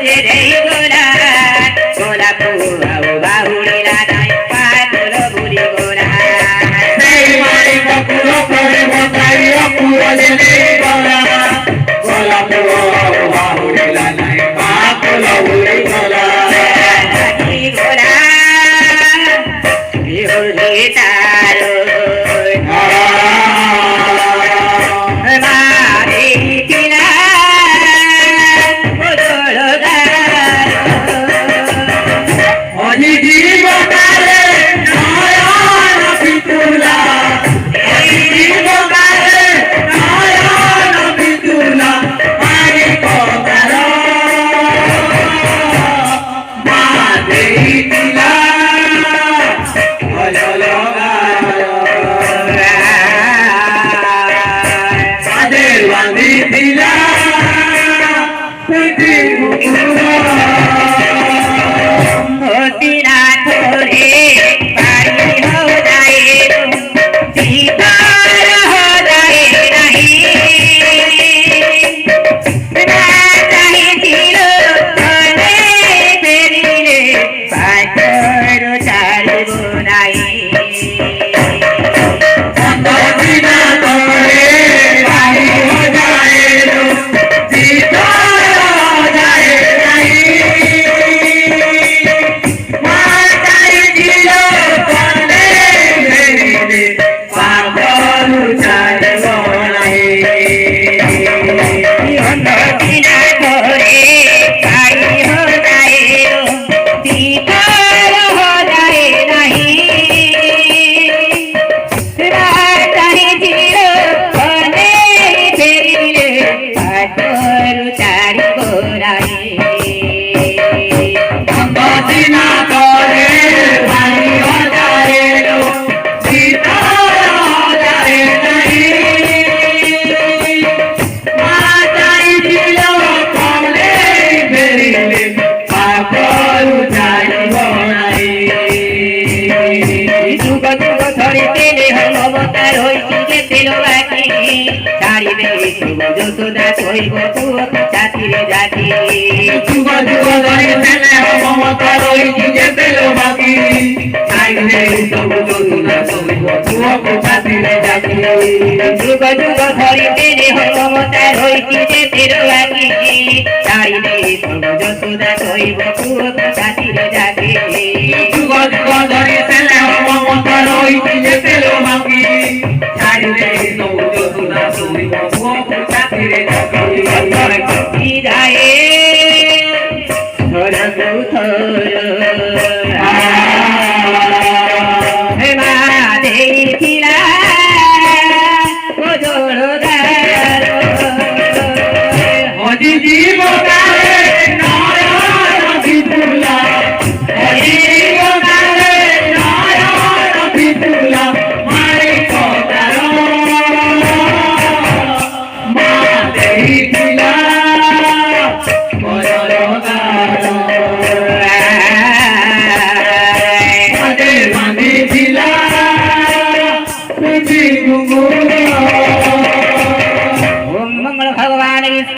যে রে গোলা গোলা পুয়াও বাহুড়িলা নাই পাগল বুড়ি গোলা সেই মারি বকুলো করে বসাইয়া পুরলে নেই গোলা গোলা পুয়াও বাহুড়িলা নাই পাগল বুড়ি গোলা গোলা বিহুলি তারো যশোদা কইব পুয়কে ছাতিরে জাতি যুগ যুগ ধরে তেলে মমতা রইছি যে তেল বাকি চাইলে সবু যশোদা কইব পুয়কে ছাতিরে জাতি যুগ যুগ ধরে তেলে মমতা রইছি যে তেল বাকি চাইলে সবু যশোদা কইব পুয়কে ছাতিরে জাতি যুগ যুগ ধরে তেলে মমতা রইছি যে তেল বাকি চাইলে সবু যশোদা কইব পুয়কে ছাতিরে জাতি